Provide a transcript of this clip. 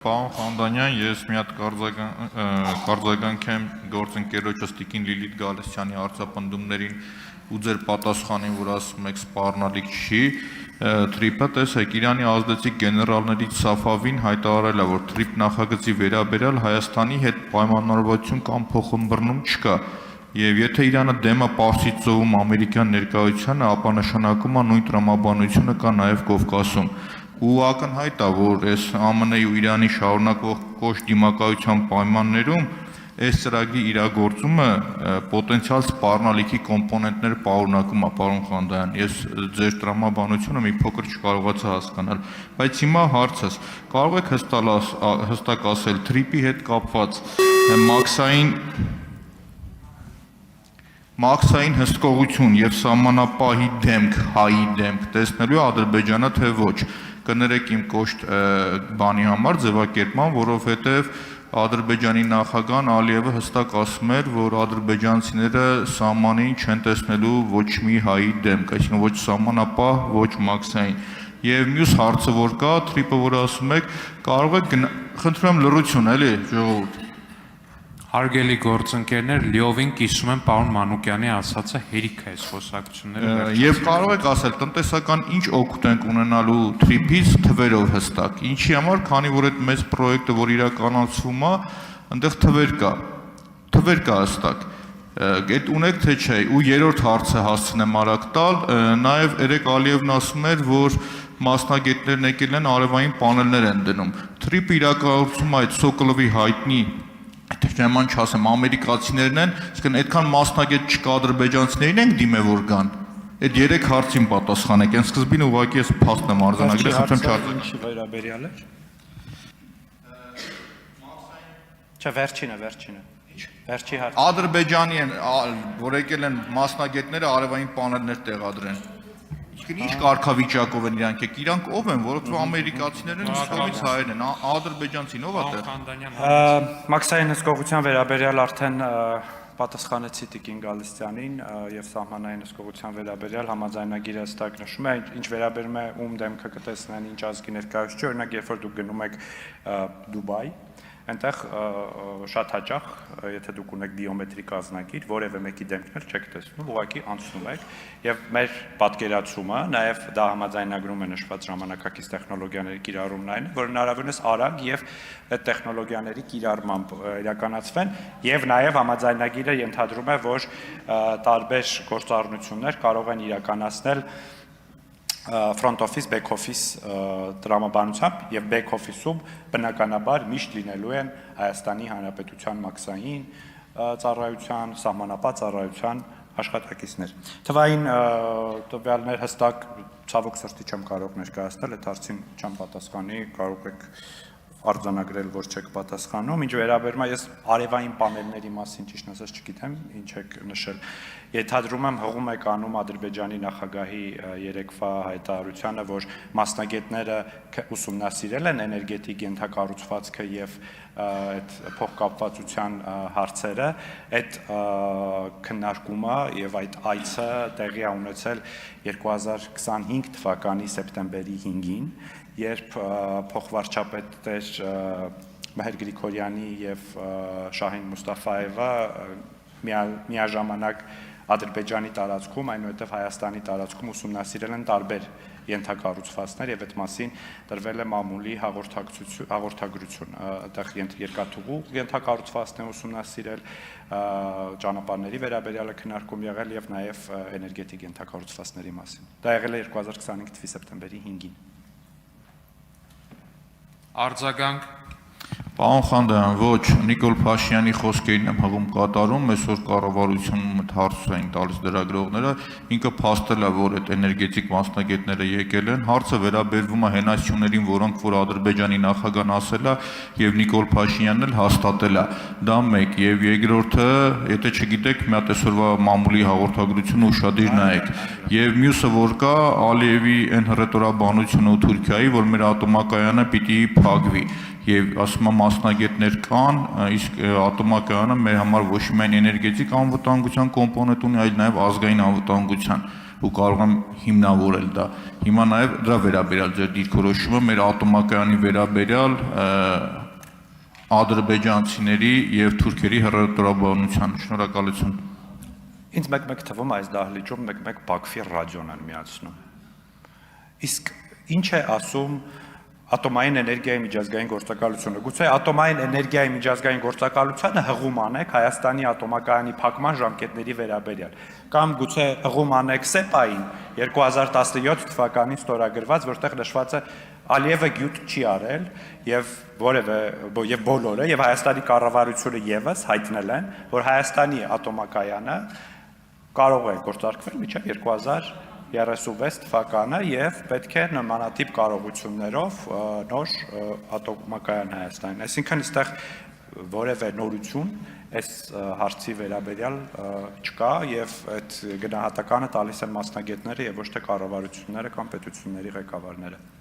Պարոն Խանդանյան, ես մի հատ կարձագանք եմ գործընկերոջս Տիկին Լիլիթ Գալստյանի հարցապնդումներին ու ձեր պատասխանին, որ ասում եք սպառնալիք չի, թրիպը տեսեք, Իրանի ազդեցիկ գեներալներից Սաֆավին հայտարարել է, որ թրիպ նախագծի վերաբերյալ Հայաստանի հետ պայմանավորվածություն կամ փոխըմբռնում չկա, եւ եթե Իրանը դեմ է Պարսից ծովում ամերիկյան ներկայությանը, ապա նշանակում է նույն տրամաբանությունը կա նաեւ Կովկասում։ Ու ակնհայտ է, որ այս ԱՄՆ-ի ու Իրանի շարունակվող կոշտ դիմակայության պայմաններում այս ծրագրի իրագործումը պոտենցիալ սպառնալիքի կոմպոնենտներ պարունակում է, պարոն Խանդայան, ես ձեր տրամաբանությունը մի փոքր չկարողացա հասկանալ, բայց հիմա հարցս, կարող եք հստակ ասել թրիպի հետ կապված մաքսային հսկողություն եւ սահմանապահի դեմք, հայի դեմք տեսնելու Ադրբեջանը թե ոչ, կներեք իմ կոշտ բանի համար ձևակերպման, որովհետեւ Ադրբեջանի նախագահան Ալիևը հստակ ասում էր, որ ադրբեջանցիները սահմանին չեն տեսնելու ոչ մի հայի դեմք, այսինքն ոչ սահմանապահ, ոչ մաքսային։ Եվ մյուս հարցը որ կա, թրիպը որ ասում եք, կարող եք խնդրում եմ լռություն, էլի, ժողովուրդ։ Հարգելի գործընկերներ, լիովին կիսում եմ պարոն Մանուկյանի ասածը, հերիք է այս խոսակցությունները։ Եվ կարող եք ասել, տնտեսական ինչ օգուտ ենք ունենալու թրիպից թվերով հստակ, ինչի համար, քանի որ այդ մեծ պրոյեկտը, որ իրականացվում է, այնտեղ թվեր կա հստակ։ Այդ ունեք թե չէ, ու երրորդ հարցը հասցնեմ արագ տալ, նաև Էրեկ Ալիևն ասում էր, որ մասնագետներն եկել են արևային պանելներ են դնում։ Թրիպը իրականացում այդ Սոկոլովի հայտնի Նեման չասեմ, ամերիկացիներն են, իսկն այդքան մասնագետ չկա ադրբեջանցիներին ենք դիմե որ գան։ Այդ երեք հարցին պատասխանեք, այն սկզբին ուղղակի ես փաստ եմ արձանագրել, խնդրեմ չարժեք։ Ինչի վերաբերյալ է։ Չէ, վերջինը։ Վերջի հարցը։ Ադրբեջանի են, որ եկել են մասնագետները արևային պանելներ տեղադրեն։ Ինչ կարգավիճակով են իրանք ով են, որովհետեւ ամերիկացիներն են, իսկովից հայերն են, ադրբեջանցին ով է դեռ։ Մաքսային հսկողության վերաբերյալ արդեն պատասխանեցի Տիկին Գալստյանին եւ սահմանային հսկողության վերաբերյալ համաձայնագիրը հստակ նշում է, ինչ վերաբերում է ում դեմքը կտեսնեն, ինչ ազգի ներկայացուցիչ, օրինակ երբ որ դուք գնում եք Դուբայ, այնտեղ շատ հաճախ, եթե դուք ունեք բիոմետրիկ ազնագիր, որևէ մեկի դեմքն էլ չեք տեսնում, ուղղակի անցնում եք, եւ մեր պատկերացումը, նաեւ դա համաձայնագրում է նշված ժամանակակից տեխնոլոգիաների կիրառումն այն, որ հնարավորինս արագ եւ այդ տեխնոլոգիաների կիրառմամբ իրականացվեն, եւ նաեւ համաձայնագիրը ենթադրում է, որ տարբեր գործառնություններ կարող են իրականացնել front office, back office տրամաբանությամբ եւ back office-ում բնականաբար միշտ լինելու են Հայաստանի Հանրապետության մաքսային ծառայության, սահմանապահ ծառայության աշխատակիցներ։ Թվային տվյալներ հստակ ցավոք սրտի չեմ կարող ներկայացնել, այդ հարցին չեմ պատասխանի, կարող եք արձանագրել, որ չեք պատասխանում, ինչ վերաբերում է ես արևային պանելների մասին ճիշտ ասած չգիտեմ, ինչ եք նշել։ Ենթադրում եմ հղում եք անում Ադրբեջանի նախագահի երեկվա հայտարարությանը, որ մասնագետները ուսումնասիրել են էներգետիկ ենթակառուցվածքը եւ այդ փոխկապվածության հարցերը, այդ քննարկումը եւ այդ այցը տեղի է ունեցել 2025 թվականի սեպտեմբերի 5-ին, երբ փոխվարչապետ Մհեր Գրիգորյանի եւ Շահին Մուստաֆայևը միաժամանակ Ադրբեջանի տարածքում, այնուհետև Հայաստանի տարածքում ուսումնասիրել են տարբեր ենթակառուցվածքներ եւ այդ մասին տրվել է մամուլի հաղորդագրություն, այդտեղ երկաթուղու ենթակառուցվածքն է ուսումնասիրել, ճանապարհների վերաբերյալ քննարկում եղել եւ նաեւ էներգետիկ ենթակառուցվածքների մասին։ Դա եղել է 2025 թվականի սեպտեմբերի 5-ին։ Արձագանք Պարոն Խանդայան, ոչ, Նիկոլ Փաշինյանի խոսքերին եմ հղում կատարում, այսօր կառավարությունում հարց էին տալիս լրագրողները, ինքը փաստել է, որ այդ էներգետիկ մասնագետները եկել են, հարցը վերաբերվում է հենասյուներին, որոնք որ Ադրբեջանի նախագահան ասել է եւ Նիկոլ Փաշինյանն էլ հաստատել է։ Դա մեկ, եւ երկրորդը, եթե չգիտեք, մի հատ այսօրվա մամուլի հաղորդագրությունը ուշադիր նայեք։ Եվ մյուսը որ կա, Ալիևի այն հռետորաբանությունը ու Թուրքիայի, որ մեր ատոմակայանը պիտի փակվի։ Եվ ասում եմ մասնագետներ կան, իսկ ատոմակայանը մեր համար ոչ միայն էներգետիկ անվտանգության կոմպոնենտ ունի, այլ նաև ազգային անվտանգության։ ու կարող եմ հիմնավորել դա։ Հիմա նաև դրա վերաբերյալ ձեր դիրքորոշումը մեր ատոմակայանի վերաբերյալ ադրբեջանցիների եւ թուրքերի հռետորաբանության։ Շնորհակալություն։ Ինձ մեկ-մեկ թվում այս դահլիճում մեկ-մեկ Բաքվի ռադիոն են միացնում։ Իսկ ինչ է ասում ատոմային էներգիայի միջազգային գործակալությունը։ Գուցե ատոմային էներգիայի միջազգային գործակալությանը հղում անեք Հայաստանի ատոմակայանի փակման ժամկետների վերաբերյալ, կամ գուցե հղում անեք ՍԵՊԱ-ին 2017 թվականին ստորագրված, որտեղ նշված է Ալիևը գյուտ չի արել եւ եւ բոլորը եւ Հայաստանի կառավարությունը եւս հայտնել են, որ Հայաստանի ատոմակայանը կարող է գործարկվել մինչև 2036 թվականը եւ պետք է նմանատիպ կարողություններով նոր ատոմակայան Հայաստանին։ Այսինքն այստեղ որևէ նորություն այս հարցի վերաբերյալ չկա եւ այդ գնահատականը տալիս են մասնագետները եւ ոչ թե կառավարությունները կամ պետությունների ղեկավարները։